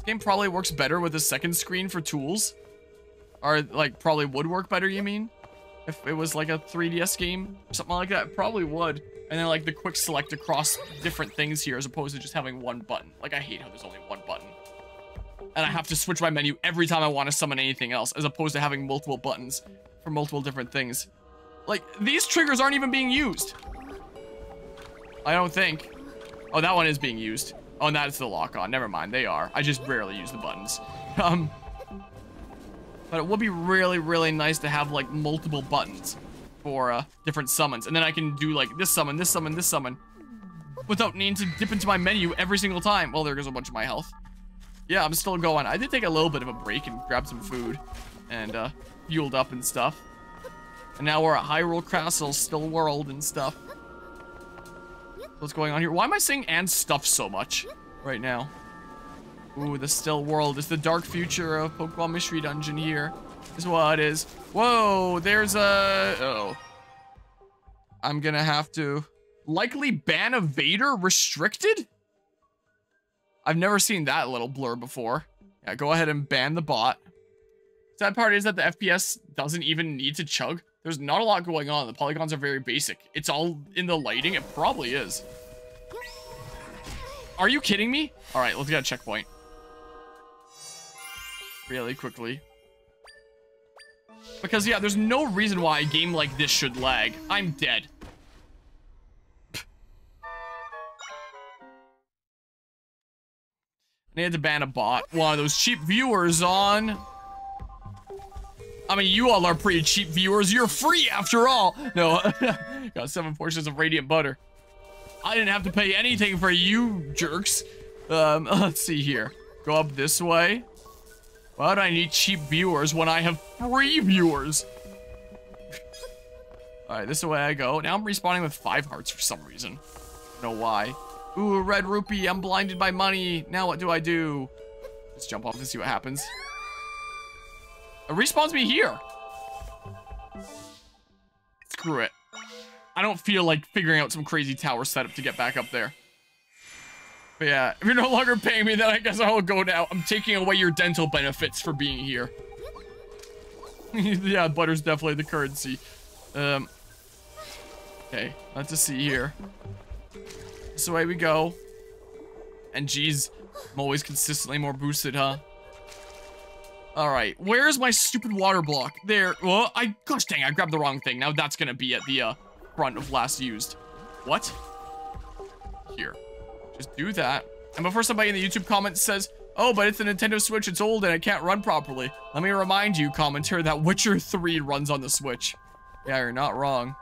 Game probably works better with a second screen for tools. Or, like, probably would work better, you mean? If it was, like, a 3DS game, something like that, it probably would. And then, like, the quick select across different things here as opposed to just having one button. Like, I hate how there's only one button. And I have to switch my menu every time I want to summon anything else, as opposed to having multiple buttons for multiple different things. Like, these triggers aren't even being used. I don't think. Oh, that one is being used. Oh, and that's the lock-on. Never mind, they are. I just rarely use the buttons. But it would be really, really nice to have, like, multiple buttons for different summons. And then I can do, like, this summon, this summon, this summon, without needing to dip into my menu every single time. Well, there goes a bunch of my health. Yeah, I'm still going. I did take a little bit of a break and grab some food and fueled up and stuff. And now we're at Hyrule Castle, still world and stuff. What's going on here? Why am I saying and stuff so much right now? Ooh, the still world is the dark future of Pokemon Mystery Dungeon here. Is what it is. Whoa, there's a... Oh. I'm gonna have to... Likely ban a Vader restricted? I've never seen that little blur before. Yeah, go ahead and ban the bot. Sad part is that the FPS doesn't even need to chug. There's not a lot going on. The polygons are very basic. It's all in the lighting. It probably is. Are you kidding me? All right, let's get a checkpoint. Really quickly. Because, yeah, there's no reason why a game like this should lag. I'm dead. They had to ban a bot. One of those cheap viewers on... I mean, you all are pretty cheap viewers. You're free after all. No, got 7 portions of radiant butter. I didn't have to pay anything for you jerks. Let's see here. Go up this way. Why do I need cheap viewers when I have free viewers? All right, this is the way I go. Now I'm respawning with 5 hearts for some reason. I don't know why. Ooh, red rupee. I'm blinded by money. Now what do I do? Just jump off and see what happens. It respawns me here. Screw it. I don't feel like figuring out some crazy tower setup to get back up there. But yeah, if you're no longer paying me, then I guess I'll go now. I'm taking away your dental benefits for being here. Yeah, butter's definitely the currency. Okay, let's just see here. This is the way we go. And geez, I'm always consistently more boosted, huh? Alright, where's my stupid water block? There. Well, gosh dang, I grabbed the wrong thing. Now that's gonna be at the front of last used. What? Here. Just do that. And before somebody in the YouTube comments says, oh, but it's a Nintendo Switch, it's old and it can't run properly. Let me remind you, commenter, that Witcher 3 runs on the Switch. Yeah, you're not wrong.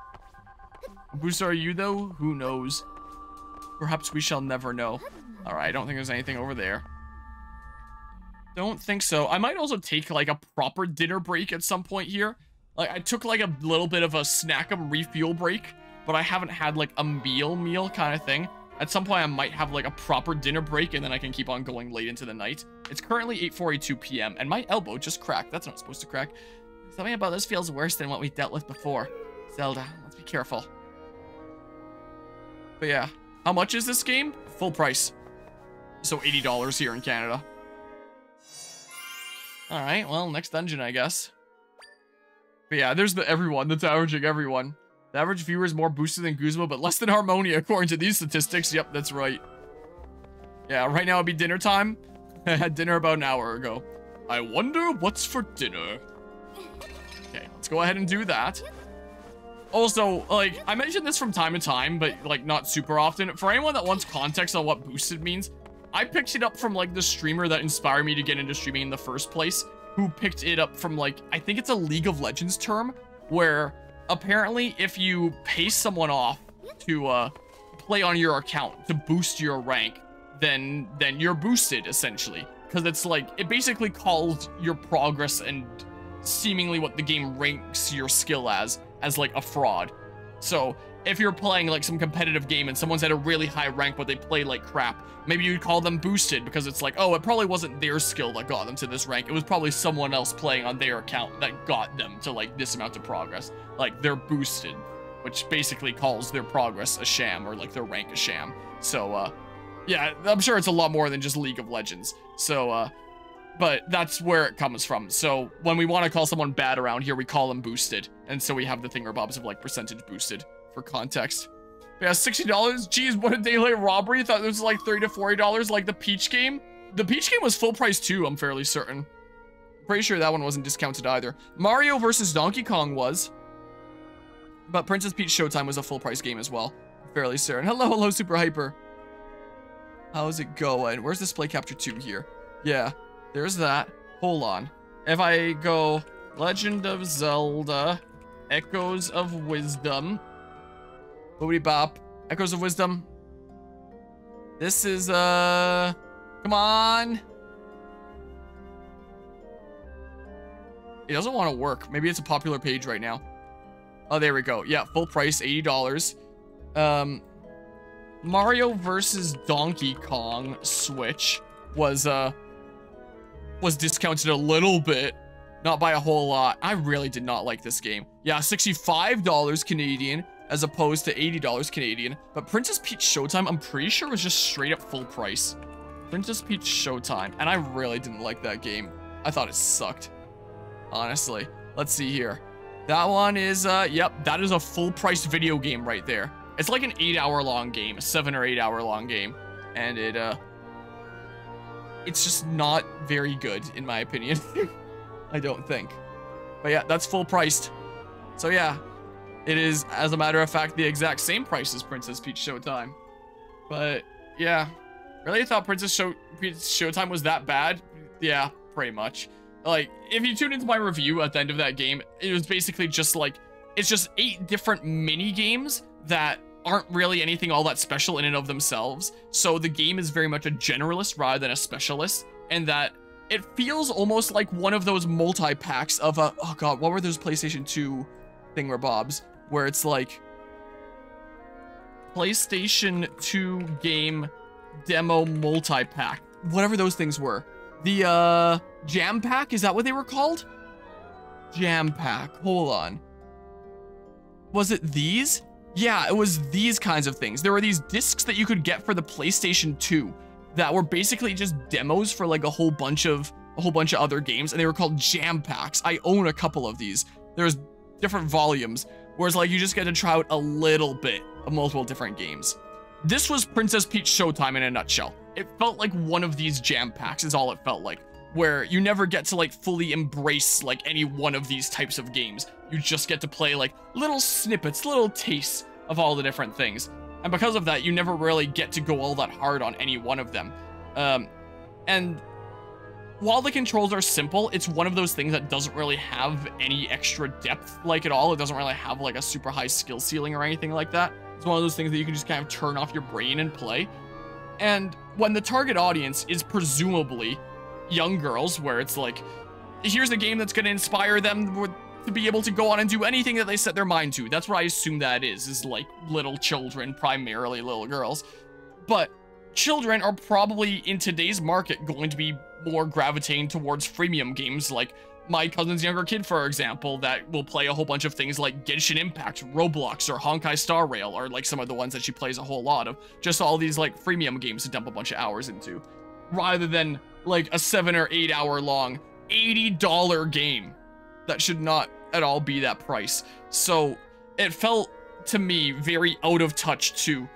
Booster are you though? Who knows? Perhaps we shall never know. Alright, I don't think there's anything over there. Don't think so. I might also take like a proper dinner break at some point here. Like I took like a little bit of a snack and refuel break, but I haven't had like a meal kind of thing. At some point I might have like a proper dinner break and then I can keep on going late into the night. It's currently 8:42 p.m. and my elbow just cracked. That's not supposed to crack. Something about this feels worse than what we dealt with before. Zelda, let's be careful. But yeah, how much is this game? Full price. So $80 here in Canada. Alright, well, next dungeon, I guess. But yeah, there's the everyone that's averaging everyone. The average viewer is more boosted than Guzma, but less than Harmonia, according to these statistics. Yep, that's right. Yeah, right now it'd be dinner time. I had dinner about an hour ago. I wonder what's for dinner. Okay, let's go ahead and do that. Also, like, I mention this from time to time, but, like, not super often. For anyone that wants context on what boosted means, I picked it up from, like, the streamer that inspired me to get into streaming in the first place, who picked it up from, like, I think it's a League of Legends term, where apparently if you pay someone off to play on your account to boost your rank, then you're boosted, essentially. Because it's, like, it basically calls your progress and seemingly what the game ranks your skill as like, a fraud. So, if you're playing, like, some competitive game and someone's at a really high rank but they play like crap, maybe you'd call them boosted because it's like, oh, it probably wasn't their skill that got them to this rank. It was probably someone else playing on their account that got them to, like, this amount of progress. Like, they're boosted, which basically calls their progress a sham or, like, their rank a sham. So, Yeah, I'm sure it's a lot more than just League of Legends. So, but that's where it comes from. So when we want to call someone bad around here, we call them boosted. And so we have the thingamabobs of like percentage boosted for context. But yeah, $60. Geez, what a daylight robbery. Thought this was like $30 to $40 like the Peach game. The Peach game was full price too, I'm fairly certain. Pretty sure that one wasn't discounted either. Mario versus Donkey Kong was. But Princess Peach Showtime was a full price game as well. Fairly certain. Hello, Super Hyper. How's it going? Where's Display Capture 2 here? Yeah, there's that. Hold on. If I go Legend of Zelda, Echoes of Wisdom. Boobity bop. Echoes of Wisdom. This is, come on. It doesn't want to work. Maybe it's a popular page right now. Oh, there we go. Yeah, full price, $80. Mario versus Donkey Kong Switch was discounted a little bit, not by a whole lot. I really did not like this game. Yeah, $65 Canadian as opposed to $80 Canadian. But Princess Peach Showtime, I'm pretty sure was just straight up full price. Princess Peach Showtime, and I really didn't like that game. I thought it sucked, honestly. Let's see here. That one is, yep, that is a full price video game right there. It's like an 8-hour long game, a 7 or 8 hour long game. And it's just not very good, in my opinion. I don't think. But yeah, that's full priced. So yeah, it is, as a matter of fact, the exact same price as Princess Peach Showtime. But yeah, really thought Princess Peach Showtime was that bad? Yeah, pretty much. Like, if you tune into my review at the end of that game, it was basically just like, it's just 8 different mini games that aren't really anything all that special in and of themselves. So the game is very much a generalist rather than a specialist, and that it feels almost like one of those multi-packs of a, oh god, what were those PlayStation 2 thingamabobs, where it's like PlayStation 2 game demo multi-pack, whatever those things were. The Jam Pack, is that what they were called? Jam Pack, hold on. Was it these? Yeah, it was these kinds of things. There were these discs that you could get for the PlayStation 2 that were basically just demos for like a whole bunch of other games, and they were called Jam Packs. I own a couple of these. There's different volumes, whereas like you just get to try out a little bit of multiple different games. This was Princess Peach Showtime in a nutshell. It felt like one of these Jam Packs is all it felt like, where you never get to like fully embrace like any one of these types of games. You just get to play like little snippets, little tastes of all the different things. And because of that, you never really get to go all that hard on any one of them. And while the controls are simple, it's one of those things that doesn't really have any extra depth like at all. It doesn't really have like a super high skill ceiling or anything like that. It's one of those things that you can just kind of turn off your brain and play. And when the target audience is presumably young girls, where it's like, here's a game that's going to inspire them to be able to go on and do anything that they set their mind to. That's what I assume that is like little children, primarily little girls. But children are probably, in today's market, going to be more gravitating towards freemium games, like my cousin's younger kid, for example, that will play a whole bunch of things like Genshin Impact, Roblox, or Honkai Star Rail, or like some of the ones that she plays a whole lot of. Just all these like freemium games to dump a bunch of hours into, rather than like a 7 or 8 hour long $80 game that should not at all be that price. So it felt to me very out of touch to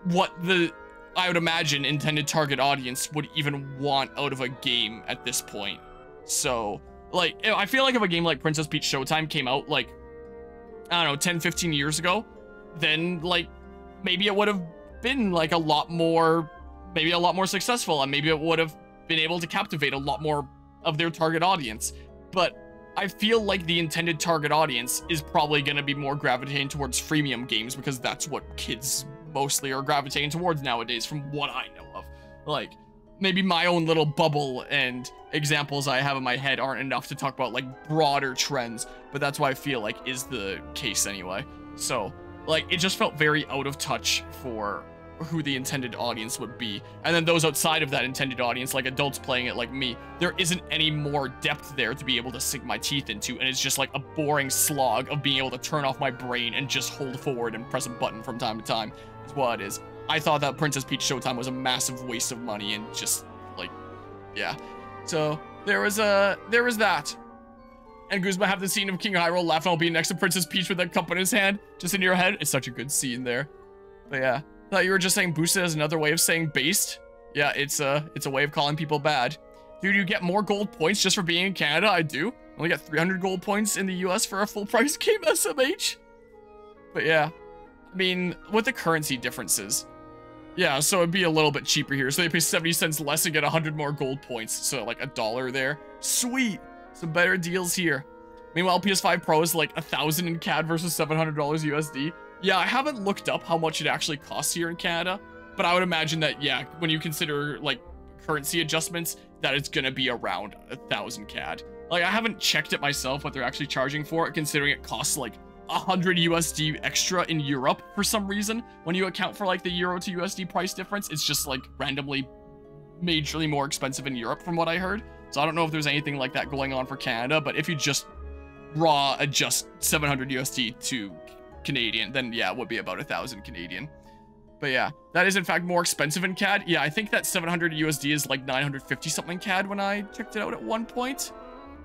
what I would imagine intended target audience would even want out of a game at this point. So like, I feel like if a game like Princess Peach Showtime came out like, I don't know, 10, 15 years ago, then like maybe it would have been like a lot more successful, and maybe it would have been able to captivate a lot more of their target audience. But I feel like the intended target audience is probably going to be more gravitating towards freemium games, because that's what kids mostly are gravitating towards nowadays, from what I know of. Like, maybe my own little bubble and examples I have in my head aren't enough to talk about like broader trends, but that's what I feel like is the case anyway. So like, it just felt very out of touch for who the intended audience would be. And then those outside of that intended audience, like adults playing it like me, there isn't any more depth there to be able to sink my teeth into, and it's just like a boring slog of being able to turn off my brain and just hold forward and press a button from time to time is what it is. I thought that Princess Peach Showtime was a massive waste of money and just like, yeah. So there was that. And Guzma have the scene of King Hyrule laughing while being next to Princess Peach with that cup in his hand, just in your head. It's such a good scene there. But yeah, thought you were just saying boosted as another way of saying based. Yeah, it's a way of calling people bad. Dude, you get more gold points just for being in Canada. I do. Only got 300 gold points in the US for a full price game SMH. But yeah, I mean, with the currency differences, yeah, so it'd be a little bit cheaper here. So they pay 70 cents less and get 100 more gold points. So like $1 there. Sweet. Some better deals here. Meanwhile, PS5 Pro is like 1,000 in CAD versus $700 USD. Yeah, I haven't looked up how much it actually costs here in Canada, but I would imagine that, yeah, when you consider like currency adjustments, that it's gonna be around 1,000 CAD. Like, I haven't checked it myself what they're actually charging for it, considering it costs like 100 USD extra in Europe for some reason. When you account for like the Euro to USD price difference, it's just like randomly majorly more expensive in Europe from what I heard. So I don't know if there's anything like that going on for Canada, but if you just raw adjust 700 USD to Canadian, then yeah, it would be about 1,000 Canadian. But yeah, that is in fact more expensive in CAD. Yeah, I think that 700 USD is like 950 something CAD when I checked it out at one point.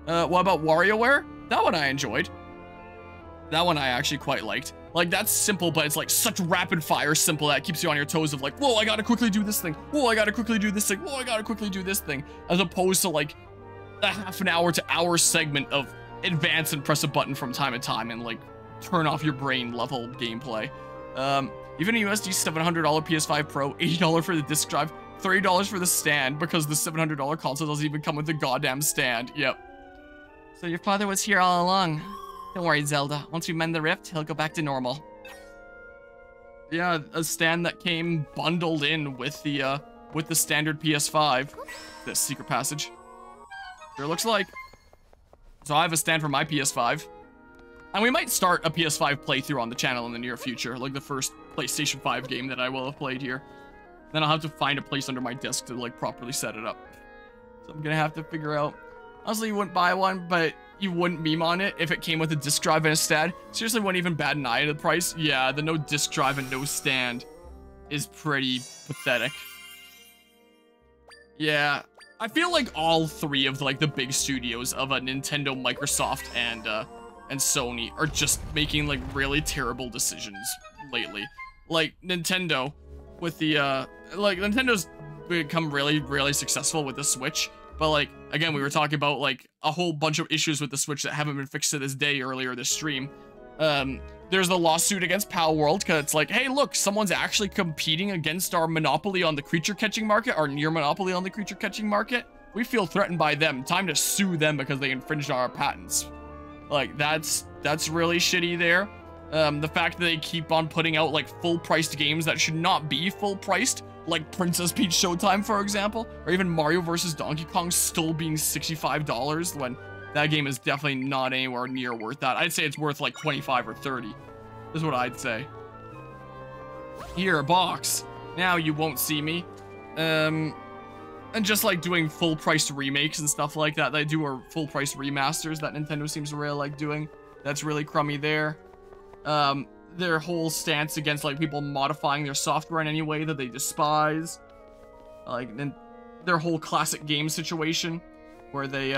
What about WarioWare? That one I enjoyed. That one I actually quite liked. Like, that's simple, but it's like such rapid fire simple that keeps you on your toes of like, whoa, I gotta quickly do this thing. Whoa, I gotta quickly do this thing. Whoa, I gotta quickly do this thing. As opposed to like a half an hour to hour segment of advance and press a button from time to time and like turn off your brain level gameplay. Even a USD $700 PS5 Pro, $80 for the disc drive, $30 for the stand because the $700 console doesn't even come with the goddamn stand. Yep. So your father was here all along. Don't worry, Zelda. Once we mend the rift, he'll go back to normal. Yeah, a stand that came bundled in with the standard PS5. This secret passage. Sure looks like. So I have a stand for my PS5. And we might start a PS5 playthrough on the channel in the near future, like the first PlayStation 5 game that I will have played here. Then I'll have to find a place under my desk to like properly set it up. So I'm gonna have to figure out. Honestly, you wouldn't buy one, but you wouldn't meme on it if it came with a disc drive and a stand. Seriously, wouldn't even bat an eye at the price. Yeah, the no disc drive and no stand is pretty pathetic. Yeah, I feel like all three of like the big studios of Nintendo, Microsoft, and Sony are just making like really terrible decisions lately. Like Nintendo with the Nintendo's become really successful with the Switch. But like, again, we were talking about like a whole bunch of issues with the Switch that haven't been fixed to this day earlier this stream. There's the lawsuit against Pal World because it's like, hey, look, someone's actually competing against our monopoly on the creature catching market, our near monopoly on the creature catching market. We feel threatened by them. Time to sue them because they infringed on our patents. Like, that's really shitty there. The fact that they keep on putting out like full-priced games that should not be full-priced, like Princess Peach Showtime, for example, or even Mario vs. Donkey Kong still being $65 when that game is definitely not anywhere near worth that. I'd say it's worth like 25 or 30, is what I'd say. Here, box. Now you won't see me. And just like doing full-priced remakes and stuff like that, they do are full-priced remasters that Nintendo seems to really like doing. That's really crummy there. Their whole stance against like people modifying their software in any way that they despise. Like then their whole classic game situation where they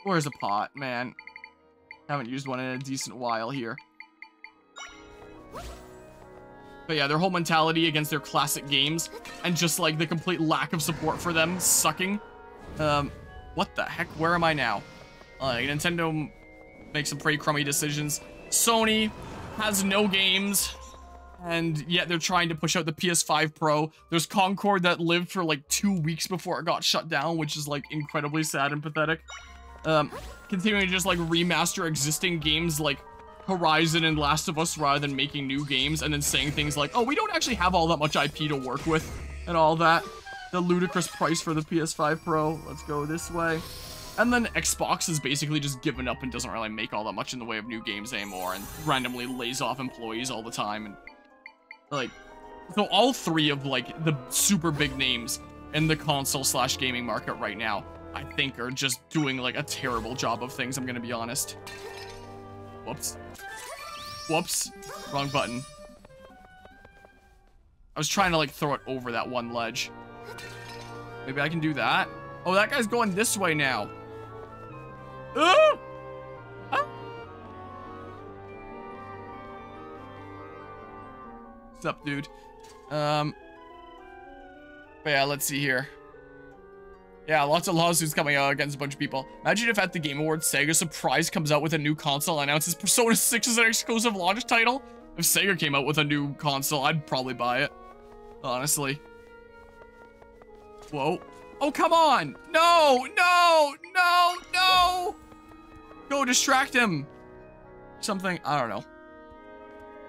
where's a pot, man? Haven't used one in a decent while here. But yeah, their whole mentality against their classic games and just like the complete lack of support for them sucking. What the heck? Where am I now? Nintendo makes some pretty crummy decisions. Sony has no games, and yet they're trying to push out the PS5 Pro. There's Concord that lived for like 2 weeks before it got shut down, which is like incredibly sad and pathetic. Continuing to just like remaster existing games like Horizon and Last of Us rather than making new games, and then saying things like, oh, we don't actually have all that much IP to work with, and all that. The ludicrous price for the PS5 Pro. Let's go this way. And then Xbox has basically just given up and doesn't really make all that much in the way of new games anymore, and randomly lays off employees all the time. And like, so all three of like the super big names in the console/gaming market right now, I think, are just doing like a terrible job of things. I'm gonna be honest. Whoops. Whoops. Wrong button. I was trying to, like, throw it over that one ledge. Maybe I can do that. Oh, that guy's going this way now. Ah! Ah! What's up, dude? But yeah, let's see here. Yeah, lots of lawsuits coming out against a bunch of people. Imagine if at the Game Awards, Sega surprise comes out with a new console and announces Persona 6 as an exclusive launch title. If Sega came out with a new console, I'd probably buy it. Honestly. Whoa. Oh, come on! No! No! No! No! Go distract him! Something, I don't know.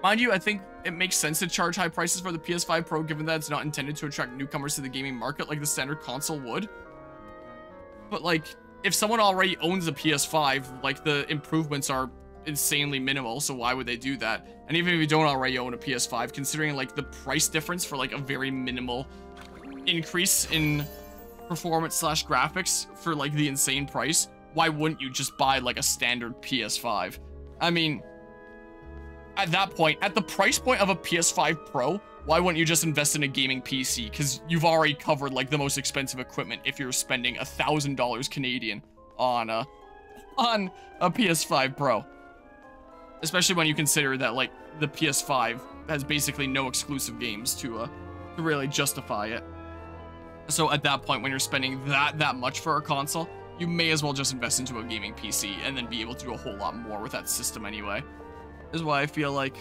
Mind you, I think it makes sense to charge high prices for the PS5 Pro given that it's not intended to attract newcomers to the gaming market like the standard console would. But like, if someone already owns a PS5, like the improvements are insanely minimal, so why would they do that? And even if you don't already own a PS5, considering like the price difference for like a very minimal increase in performance / graphics for like the insane price, why wouldn't you just buy like a standard PS5? I mean, at that point, at the price point of a PS5 Pro, why wouldn't you just invest in a gaming PC? Because you've already covered like the most expensive equipment if you're spending $1,000 Canadian on a PS5 Pro. Especially when you consider that like the PS5 has basically no exclusive games to really justify it. So at that point, when you're spending that much for a console, you may as well just invest into a gaming PC and then be able to do a whole lot more with that system anyway. Is why I feel like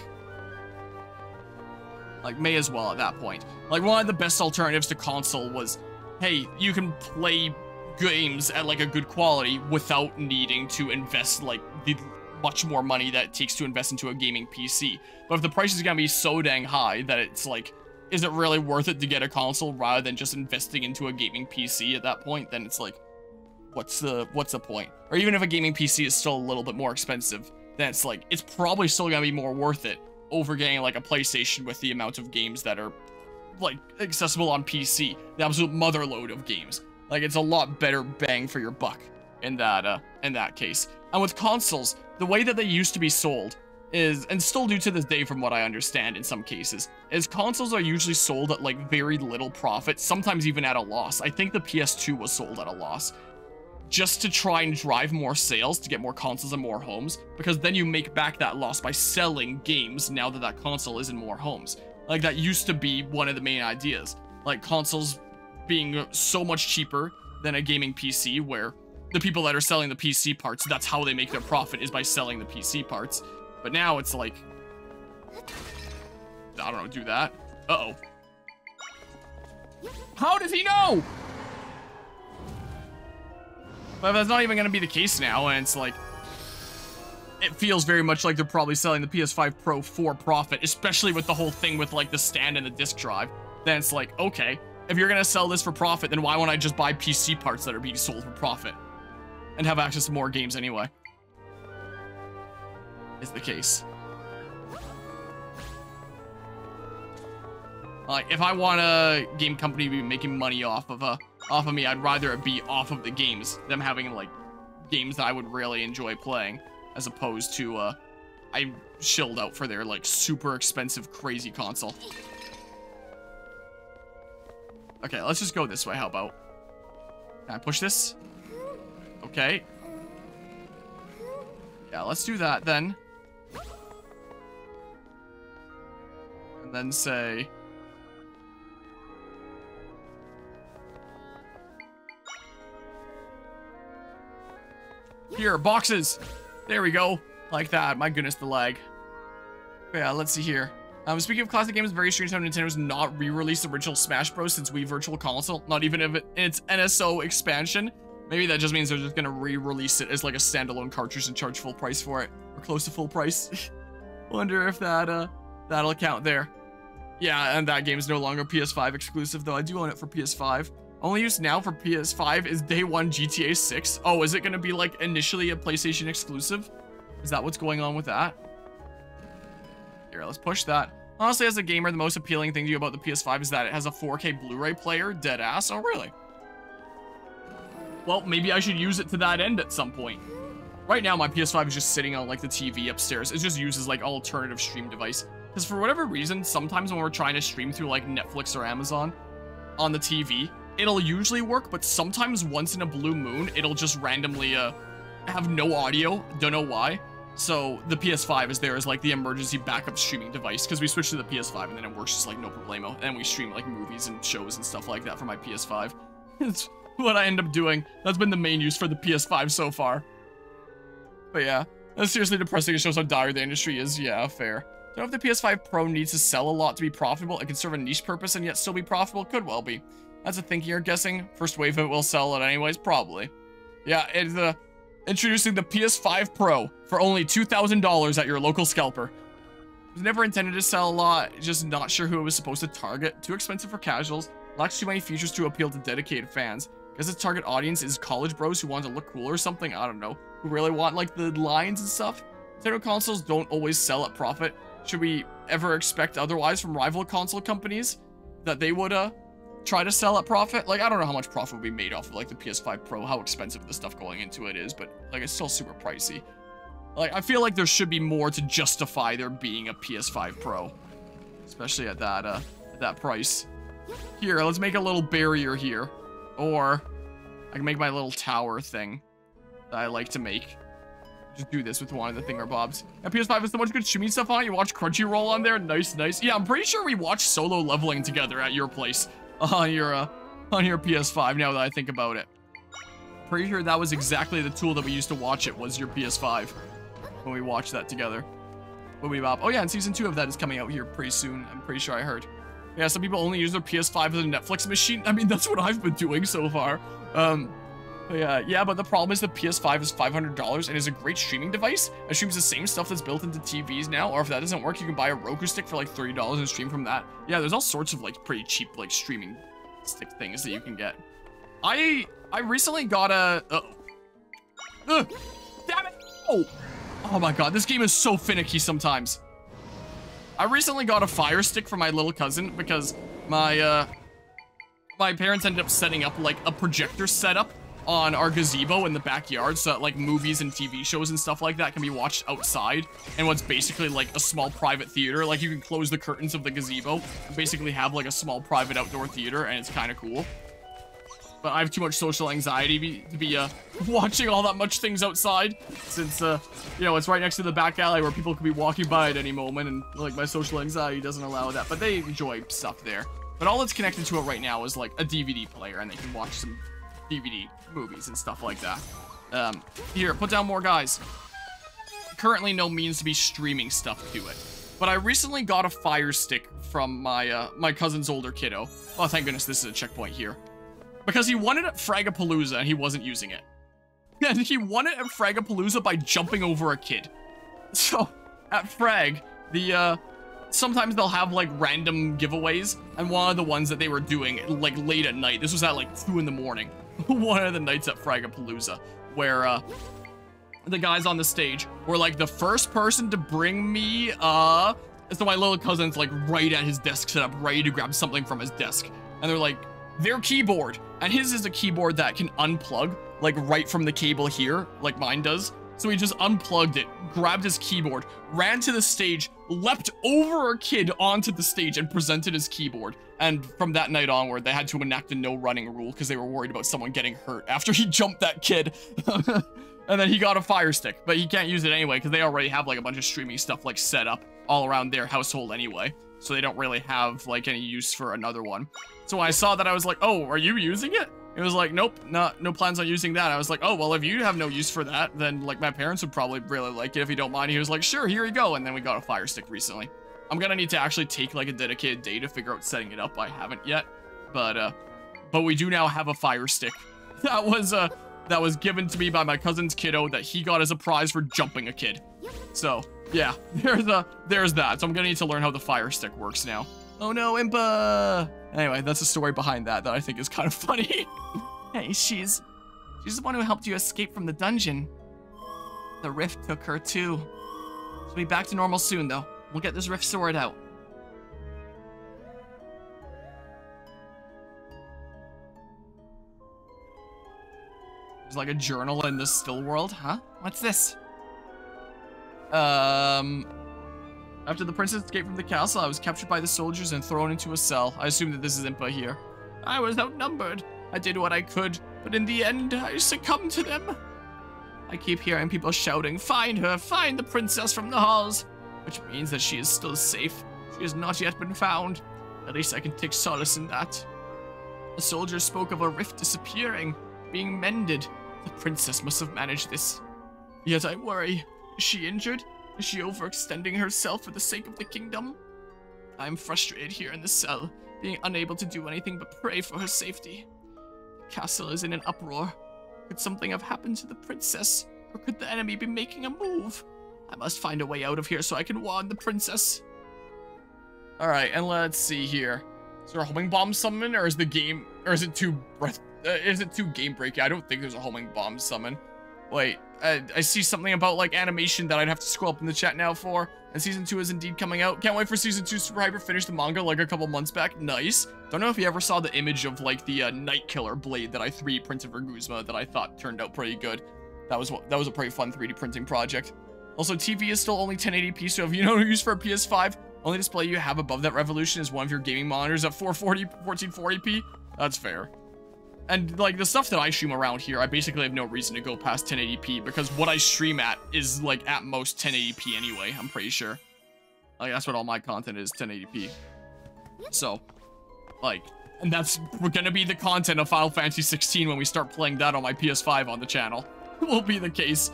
may as well at that point. Like one of the best alternatives to console was, hey, you can play games at like a good quality without needing to invest like the much more money that it takes to invest into a gaming PC. But if the price is gonna be so dang high that it's like, is it really worth it to get a console rather than just investing into a gaming PC at that point? Then it's like, what's the point? Or even if a gaming PC is still a little bit more expensive, then it's like, it's probably still gonna be more worth it over getting like a PlayStation with the amount of games that are like accessible on PC, the absolute motherload of games. Like it's a lot better bang for your buck in that case. And with consoles, the way that they used to be sold is, and still do to this day from what I understand in some cases, is consoles are usually sold at like very little profit, sometimes even at a loss. I think the PS2 was sold at a loss, just to try and drive more sales to get more consoles in more homes, because then you make back that loss by selling games now that that console is in more homes. Like that used to be one of the main ideas, like consoles being so much cheaper than a gaming PC, where the people that are selling the PC parts, that's how they make their profit, is by selling the PC parts. But now it's like, I don't know, do that. Uh-oh. How does he know? But that's not even going to be the case now, and it's like, it feels very much like they're probably selling the PS5 Pro for profit, especially with the whole thing with like the stand and the disc drive. Then it's like, okay, if you're going to sell this for profit, then why won't I just buy PC parts that are being sold for profit and have access to more games anyway? Is the case. Like, if I want a game company to be making money off of me, I'd rather it be off of the games, them having like games that I would really enjoy playing, as opposed to I shilled out for their like super expensive crazy console. Okay, let's just go this way. How about? Can I push this? Okay. Yeah, let's do that then. And then say, here, boxes. There we go. Like that. My goodness, the lag. But yeah, let's see here. Speaking of classic games, very strange how Nintendo's not re-released the original Smash Bros. Since Wii Virtual Console. Not even if it's NSO expansion. Maybe that just means they're just gonna re-release it as like a standalone cartridge and charge full price for it. Or close to full price. Wonder if that, that'll count there. Yeah, and that game's no longer PS5 exclusive, though I do own it for PS5. Only use now for PS5 is day one GTA 6. Oh, is it gonna be like initially a PlayStation exclusive? Is that what's going on with that? Here, let's push that. Honestly, as a gamer, the most appealing thing to you about the PS5 is that it has a 4K Blu-ray player. Dead ass. Oh, really? Well, maybe I should use it to that end at some point. right now my PS5 is just sitting on like the TV upstairs. It's just used as like alternative stream device. Because for whatever reason, sometimes when we're trying to stream through like Netflix or Amazon on the TV, it'll usually work, but sometimes once in a blue moon, it'll just randomly have no audio. Don't know why. So the PS5 is there as like the emergency backup streaming device, because we switched to the PS5 and then it works just like no problemo. And we stream like movies and shows and stuff like that for my PS5. It's what I end up doing. That's been the main use for the PS5 so far. But yeah, that's seriously depressing. It shows how dire the industry is. Yeah, fair. Don't know if the PS5 Pro needs to sell a lot to be profitable. It can serve a niche purpose and yet still be profitable. Could well be. That's a thinking you're guessing. First wave of it will sell it anyways, probably. Yeah, it's introducing the PS5 Pro for only $2,000 at your local scalper. It was never intended to sell a lot, just not sure who it was supposed to target. Too expensive for casuals, lacks too many features to appeal to dedicated fans. Guess its target audience is college bros who want to look cool or something, I don't know. Who really want like the lines and stuff. Nintendo consoles don't always sell at profit. Should we ever expect otherwise from rival console companies? That they would try to sell at profit? Like, I don't know how much profit would be made off of like the PS5 Pro, how expensive the stuff going into it is, but like it's still super pricey. Like, I feel like there should be more to justify there being a PS5 Pro, especially at that price. Here, let's make a little barrier here, or I can make my little tower thing that I like to make. Just do this with one of the thingamabobs. And PS5 has so much good streaming stuff on it. You watch Crunchyroll on there. Nice, nice. Yeah, I'm pretty sure we watched Solo Leveling together at your place on your PS5. Now that I think about it, pretty sure that was exactly the tool that we used to watch it. Was your PS5 when we watched that together? Oh yeah, and season 2 of that is coming out here pretty soon. I'm pretty sure I heard. Yeah, some people only use their PS5 as a Netflix machine. I mean, that's what I've been doing so far. Yeah, but the problem is the PS5 is $500 and is a great streaming device. It streams the same stuff that's built into TVs now, or if that doesn't work, you can buy a Roku stick for like $30 and stream from that. Yeah, there's all sorts of like pretty cheap like streaming stick things that you can get. I recently got a... damn it! Oh my god, this game is so finicky sometimes. I recently got a Fire Stick for my little cousin because my parents ended up setting up like a projector setup on our gazebo in the backyard so that like movies and TV shows and stuff like that can be watched outside and what's basically like a small private theater. Like you can close the curtains of the gazebo and basically have like a small private outdoor theater, and it's kind of cool. But I have too much social anxiety to be watching all that much things outside since you know, it's right next to the back alley where people could be walking by at any moment, and like my social anxiety doesn't allow that. But they enjoy stuff there. But all that's connected to it right now is like a DVD player, and they can watch some DVD movies and stuff like that. Here, put down more guys. Currently no means to be streaming stuff to it, but I recently got a Fire Stick from my my cousin's older kiddo. Oh, thank goodness this is a checkpoint here, because he won it at Fragapalooza and he wasn't using it. And he won it at Fragapalooza by jumping over a kid. So at Frag, sometimes they'll have like random giveaways, and one of the ones that they were doing like late at night, this was at like 2 in the morning, one of the nights at Fragapalooza, where the guys on the stage were like, the first person to bring me so my little cousin's like right at his desk set up, ready to grab something from his desk, and they're like, their keyboard, and his is a keyboard that can unplug like right from the cable here, like mine does. So he just unplugged it, grabbed his keyboard, ran to the stage, leapt over a kid onto the stage, and presented his keyboard. And from that night onward, they had to enact a no running rule because they were worried about someone getting hurt after he jumped that kid. And then he got a Fire Stick, but he can't use it anyway because they already have like a bunch of streaming stuff like set up all around their household anyway. So they don't really have like any use for another one. So when I saw that, I was like, oh, are you using it? It was like, nope, no plans on using that. I was like, oh, well, if you have no use for that, then like my parents would probably really like it if you don't mind. He was like, sure, here you go. And then we got a Fire Stick recently. I'm gonna need to actually take like a dedicated day to figure out setting it up. I haven't yet, but we do now have a Fire Stick that was given to me by my cousin's kiddo that he got as a prize for jumping a kid. So yeah, there's that. So I'm gonna need to learn how the Fire Stick works now. Oh no, Impa! Anyway, that's the story behind that I think is kind of funny. Hey, she's the one who helped you escape from the dungeon. The rift took her too. She'll be back to normal soon though. We'll get this rift sorted out. There's like a journal in the still world. Huh? What's this? After the princess escaped from the castle, I was captured by the soldiers and thrown into a cell. I assume that this is Impa here. I was outnumbered. I did what I could, but in the end, I succumbed to them. I keep hearing people shouting, "Find her! Find the princess from the halls!" Which means that she is still safe. She has not yet been found. At least I can take solace in that. The soldiers spoke of a rift disappearing, being mended. The princess must have managed this. Yet I worry. Is she injured? Is she overextending herself for the sake of the kingdom? I'm frustrated here in the cell, being unable to do anything but pray for her safety. The castle is in an uproar. Could something have happened to the princess? Or could the enemy be making a move? I must find a way out of here so I can warn the princess. Alright, and let's see here. Is there a homing bomb summon, or is the game, or is it too game breaking? I don't think there's a homing bomb summon. Wait, I see something about like animation that I'd have to scroll up in the chat now for. And season 2 is indeed coming out. Can't wait for season 2. Super Hyper finished the manga like a couple months back. Nice. Don't know if you ever saw the image of like the Night Killer blade that I 3D printed for Guzma that I thought turned out pretty good. That was a pretty fun 3D printing project. Also, TV is still only 1080p, so if you know use for a PS5, only display you have above that resolution is one of your gaming monitors at 1440p. That's fair. And like the stuff that I stream around here, I basically have no reason to go past 1080p because what I stream at is like at most 1080p anyway, I'm pretty sure. Like that's what all my content is, 1080p. So, like, and that's gonna be the content of Final Fantasy 16 when we start playing that on my PS5 on the channel. Will be the case.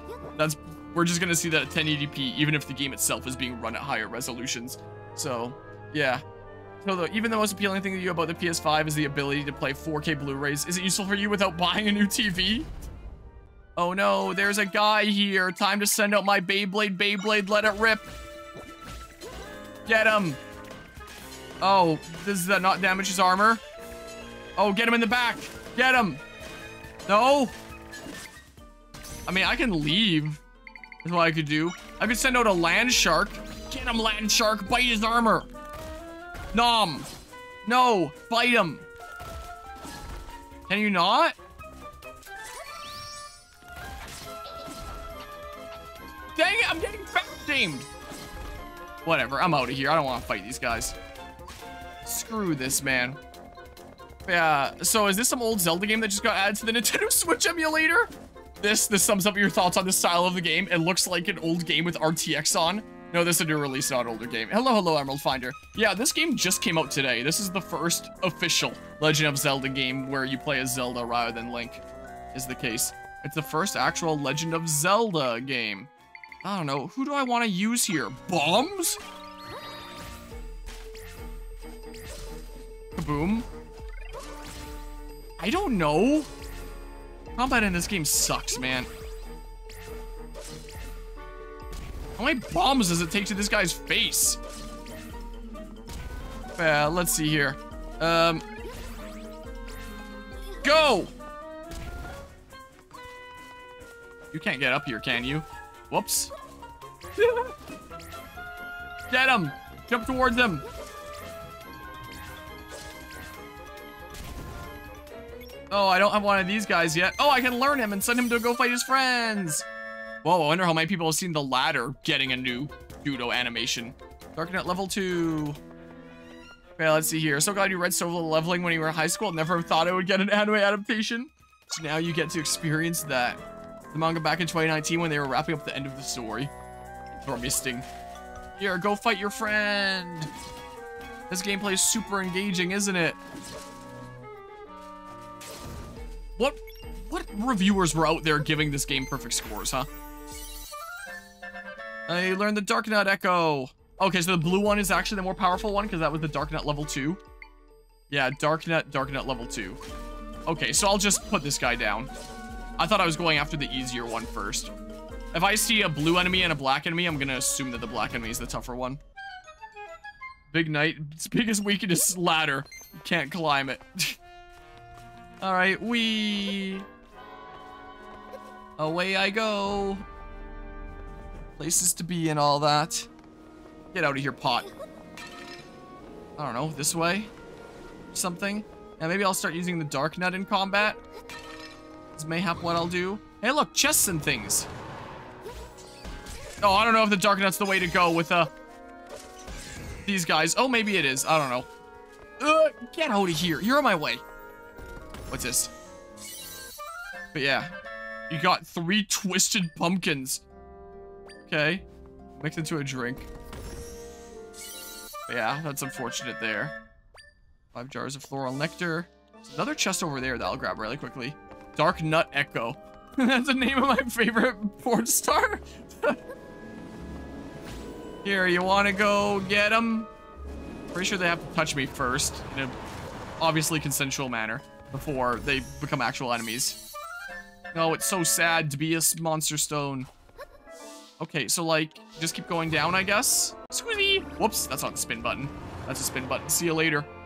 We're just gonna see that at 1080p even if the game itself is being run at higher resolutions. So, yeah. So even the most appealing thing to you about the PS5 is the ability to play 4K Blu-rays. Is it useful for you without buying a new TV? Oh no, there's a guy here. Time to send out my Beyblade, let it rip. Get him. Oh, does that not damage his armor? Oh, get him in the back. Get him. No. I mean, I can leave. That's what I could do. I could send out a land shark. Get him, land shark. Bite his armor. Nom. No. Bite him. Can you not? Dang it, I'm getting fat shamed. Whatever, I'm out of here. I don't want to fight these guys. Screw this, man. Yeah, so is this some old Zelda game that just got added to the Nintendo Switch emulator? This sums up your thoughts on the style of the game. It looks like an old game with RTX on. No, this is a new release, not an older game. Hello, Emerald Finder. Yeah, this game just came out today. This is the first official Legend of Zelda game where you play as Zelda rather than Link, is the case. It's the first actual Legend of Zelda game. I don't know. Who do I want to use here? Bombs? Kaboom. I don't know. Combat in this game sucks, man. How many bombs does it take to this guy's face? Let's see here. Go! You can't get up here, can you? Whoops. Get him! Jump towards him! Oh, I don't have one of these guys yet. Oh, I can learn him and send him to go fight his friends! Whoa, I wonder how many people have seen the ladder getting a new judo animation. Darknet level 2. Okay, let's see here. So glad you read Solo Leveling when you were in high school. Never thought it would get an anime adaptation. So now you get to experience that. The manga back in 2019 when they were wrapping up the end of the story. Or misting. Here, go fight your friend. This gameplay is super engaging, isn't it? What reviewers were out there giving this game perfect scores, huh? I learned the Darknet Echo. Okay, so the blue one is actually the more powerful one because that was the Darknet level 2. Yeah, Darknet level 2. Okay, so I'll just put this guy down. I thought I was going after the easier one first. If I see a blue enemy and a black enemy, I'm gonna assume that the black enemy is the tougher one. Big Knight, its biggest weakness is ladder. You can't climb it. Alright, away I go. Places to be and all that. Get out of here, pot. I don't know, this way? Something? Yeah, maybe I'll start using the Darknet in combat. Is mayhap what I'll do. Hey, look, chests and things. Oh, I don't know if the Dark Nut's the way to go with, these guys. Oh, maybe it is. I don't know. Get out of here. You're on my way. What's this? But yeah. You got 3 twisted pumpkins. Okay. Mix into a drink. But yeah, that's unfortunate there. 5 jars of floral nectar. There's another chest over there that I'll grab really quickly. Dark Nut Echo. That's the name of my favorite porn star. Here, you want to go get them? Pretty sure they have to touch me first in a obviously consensual manner before they become actual enemies. No, it's so sad to be a monster stone. Okay, so like, just keep going down, I guess. Squeezy! Whoops, that's not the spin button. That's a spin button. See you later.